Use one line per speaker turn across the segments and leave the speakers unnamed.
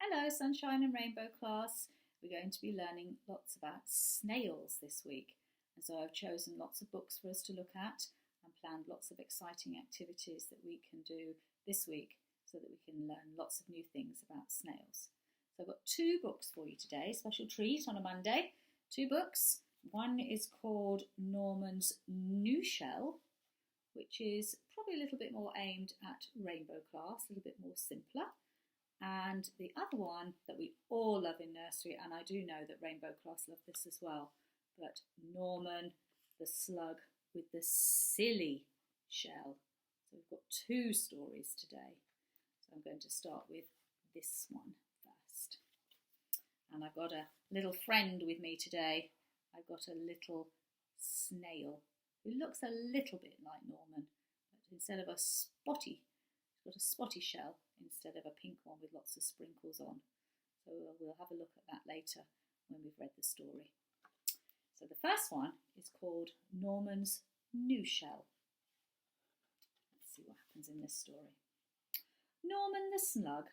Hello, Sunshine and Rainbow class. We're going to be learning lots about snails this week. And so I've chosen lots of books for us to look at and planned lots of exciting activities that we can do this week so that we can learn lots of new things about snails. So I've got two books for you today, special treat on a Monday. Two books. One is called Norman's New Shell, which is probably a little bit more aimed at Rainbow class, a little bit more simpler. And the other one that we all love in nursery, and I do know that Rainbow class love this as well, but Norman the Slug with the Silly Shell. So we've got two stories today. So I'm going to start with this one first. And I've got a little friend with me today. I've got a little snail who looks a little bit like Norman, but instead of a spotty, got a spotty shell instead of a pink one with lots of sprinkles on. So we'll have a look at that later when we've read the story. So the first one is called Norman's New Shell. Let's see what happens in this story. Norman the Slug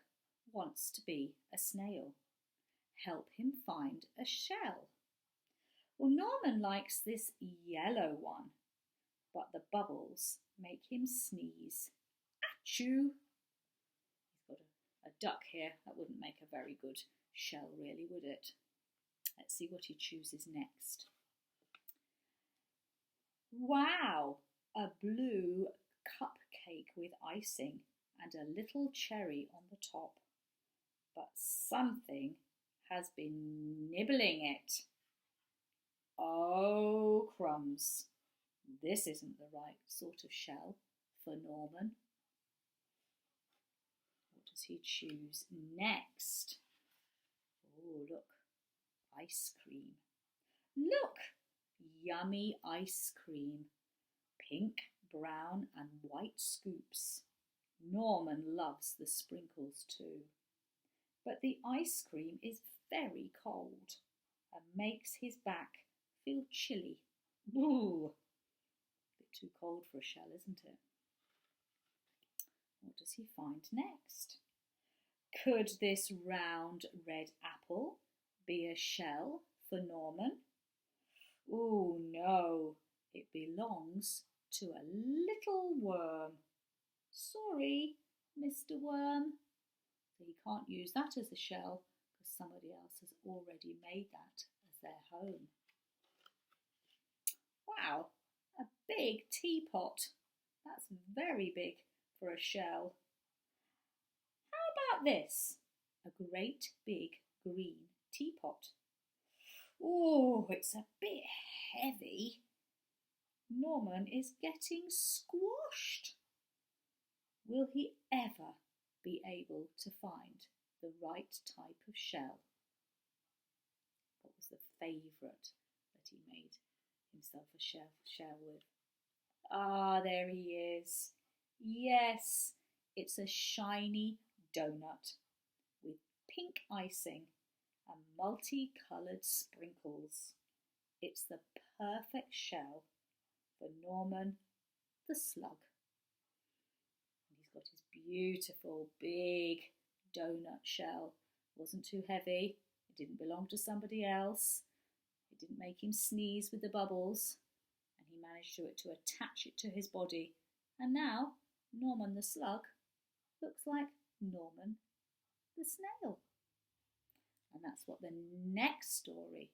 wants to be a snail. Help him find a shell. Well, Norman likes this yellow one, but the bubbles make him sneeze. Achoo! He's got a duck here. That wouldn't make a very good shell, really, would it? Let's see what he chooses next. Wow! A blue cupcake with icing and a little cherry on the top. But something has been nibbling it. Oh, crumbs. This isn't the right sort of shell for Norman. What does he choose next? Oh, look, ice cream. Look, yummy ice cream. Pink, brown and white scoops. Norman loves the sprinkles too. But the ice cream is very cold and makes his back feel chilly. Ooh, a bit too cold for a shell, isn't it? What does he find next? Could this round red apple be a shell for Norman? Oh no, it belongs to a little worm. Sorry, Mr. Worm. So he can't use that as a shell because somebody else has already made that as their home. Wow, a big teapot. That's very big for a shell. How about this? A great big green teapot. Oh, it's a bit heavy. Norman is getting squashed. Will he ever be able to find the right type of shell? What was the favourite that he made himself a shell with? Ah, there he is. Yes, it's a shiny donut with pink icing and multicoloured sprinkles. It's the perfect shell for Norman the Slug. And he's got his beautiful big donut shell. It wasn't too heavy. It didn't belong to somebody else. It didn't make him sneeze with the bubbles. And he managed to attach it to his body. And now Norman the Slug looks like Norman the Snail. And that's what the next story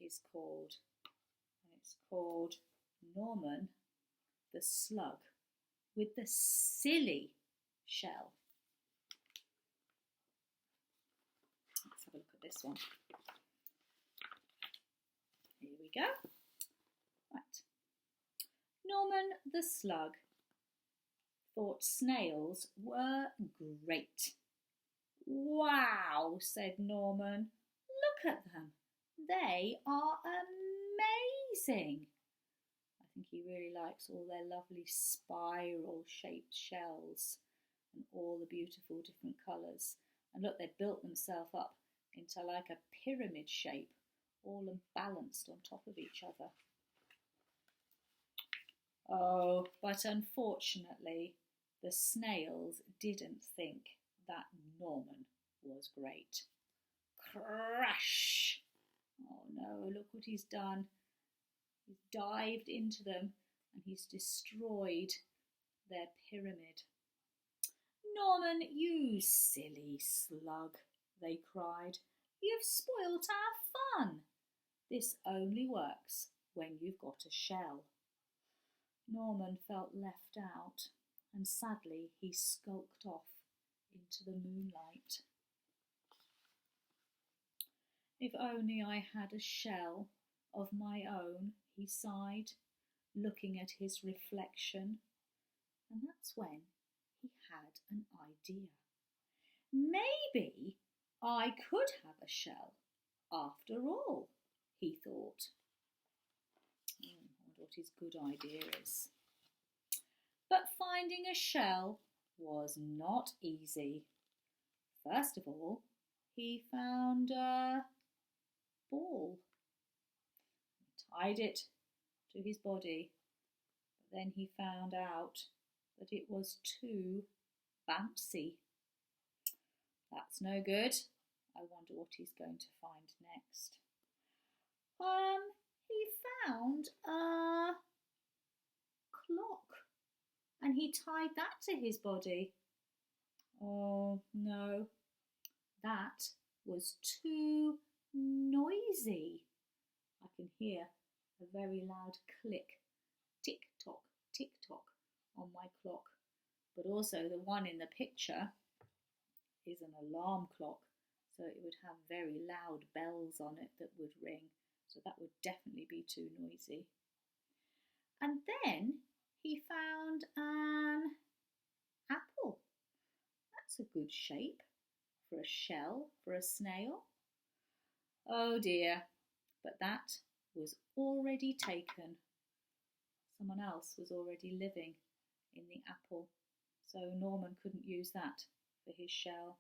is called. And it's called Norman the Slug with the Silly Shell. Let's have a look at this one. Here we go. Right. Norman the Slug thought snails were great. Wow, said Norman. Look at them. They are amazing. I think he really likes all their lovely spiral-shaped shells and all the beautiful different colours. And look, they've built themselves up into like a pyramid shape, all balanced on top of each other. Oh, but unfortunately, the snails didn't think that Norman was great. Crash! Oh no, look what he's done. He's dived into them and he's destroyed their pyramid. Norman, you silly slug, they cried. You've spoilt our fun. This only works when you've got a shell. Norman felt left out, and sadly he skulked off into the moonlight. If only I had a shell of my own, he sighed, looking at his reflection. And that's when he had an idea. Maybe I could have a shell after all, he thought. I wonder what his good idea is. But finding a shell was not easy. First of all, he found a ball. He tied it to his body, but then he found out that it was too bouncy. That's no good. I wonder what he's going to find next. He found a clock and he tied that to his body. Oh no, that was too noisy. I can hear a very loud click, tick-tock, tick-tock on my clock. But also the one in the picture is an alarm clock, so it would have very loud bells on it that would ring. So that would definitely be too noisy. And then he found an apple. That's a good shape for a shell for a snail. Oh dear, but that was already taken. Someone else was already living in the apple, so Norman couldn't use that for his shell.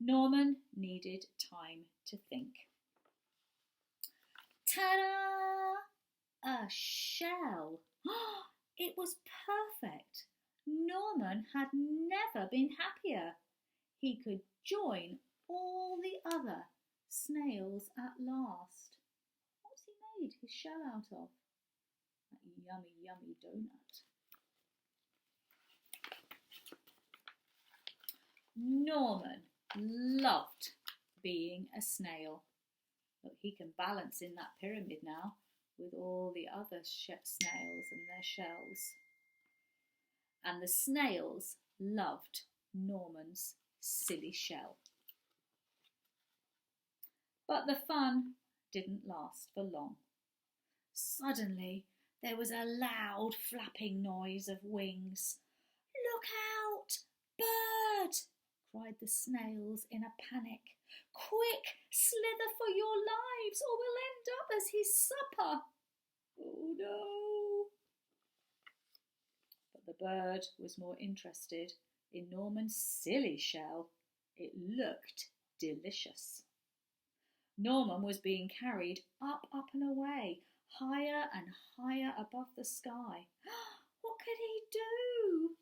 Norman needed time to think. Ta-da! A shell! It was perfect. Norman had never been happier. He could join all the other snails at last. What's he made his shell out of? That yummy, yummy donut. Norman loved being a snail. Look, he can balance in that pyramid now with all the other snails and their shells. And the snails loved Norman's silly shell. But the fun didn't last for long. Suddenly there was a loud flapping noise of wings. "Look out! Bird!" cried the snails in a panic. "Quick, slither for your lives or we'll end up as his supper." Oh no! But the bird was more interested in Norman's silly shell. It looked delicious. Norman was being carried up, up and away, higher and higher above the sky. What could he do?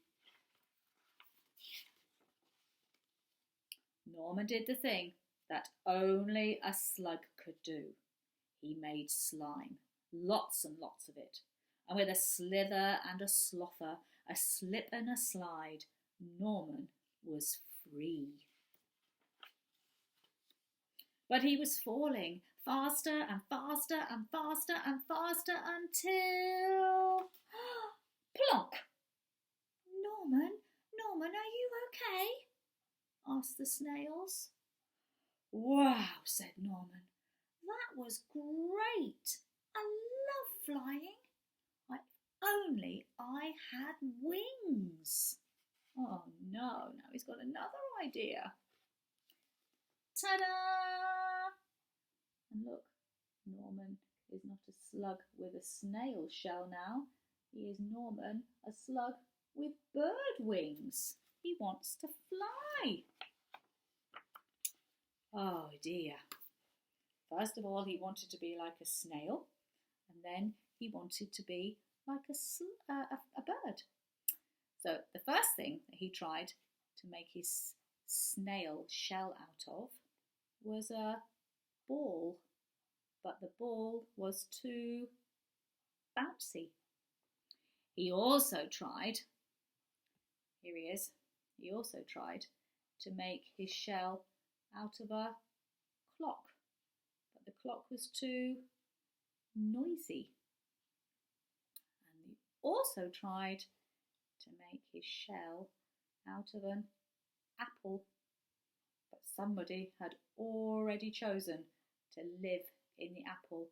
Norman did the thing that only a slug could do. He made slime, lots and lots of it, and with a slither and a slother, a slip and a slide, Norman was free. But he was falling faster and faster and faster and faster until... plonk! Norman, are you okay? Asked the snails. Wow, said Norman. That was great. I love flying. If only I had wings. Oh no, now he's got another idea. Ta-da! And look, Norman is not a slug with a snail shell now. He is Norman, a slug with bird wings. He wants to fly. Oh dear. First of all, he wanted to be like a snail, and then he wanted to be like a bird. So the first thing that he tried to make his snail shell out of was a ball, but the ball was too bouncy. He also tried, here he is, he also tried to make his shell out of a clock, but the clock was too noisy. And he also tried to make his shell out of an apple, but somebody had already chosen to live in the apple.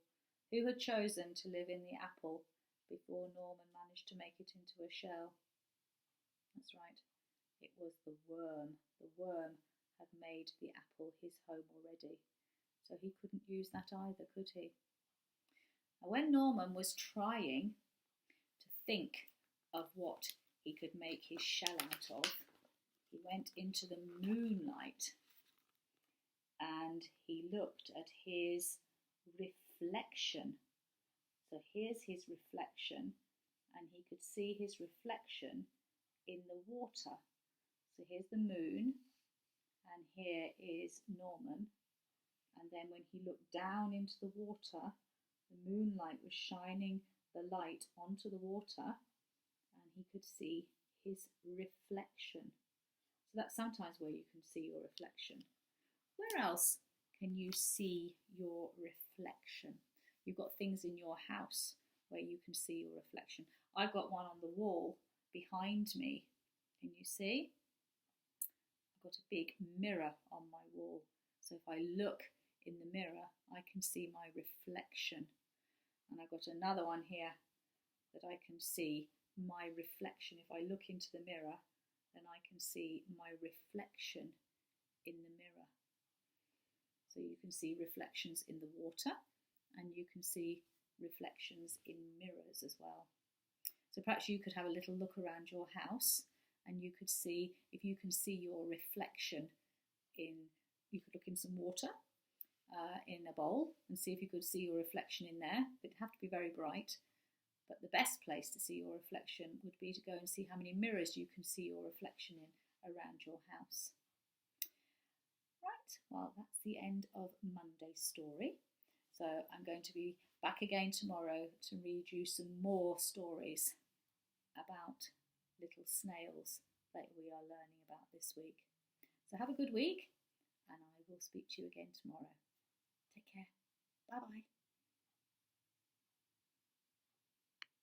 Who had chosen to live in the apple before Norman managed to make it into a shell? That's right, it was the worm. The worm had made the apple his home already, so he couldn't use that either, could he? Now, when Norman was trying to think of what he could make his shell out of, he went into the moonlight and he looked at his reflection. So here's his reflection, and he could see his reflection in the water. So here's the moon, and here is Norman. And then when he looked down into the water, the moonlight was shining the light onto the water, and he could see his reflection. So that's sometimes where you can see your reflection. Where else can you see your reflection? You've got things in your house where you can see your reflection. I've got one on the wall behind me. Can you see? I've got a big mirror on my wall. So if I look in the mirror, I can see my reflection. And I've got another one here that I can see my reflection. If I look into the mirror, then I can see my reflection in the mirror. So you can see reflections in the water, and you can see reflections in mirrors as well. So perhaps you could have a little look around your house, and you could see, if you can see your reflection you could look in some water in a bowl and see if you could see your reflection in there. It'd have to be very bright, but the best place to see your reflection would be to go and see how many mirrors you can see your reflection in around your house. Right, well, that's the end of Monday's story. So I'm going to be back again tomorrow to read you some more stories about little snails that we are learning about this week. So have a good week, and I will speak to you again tomorrow. Take care. Bye-bye.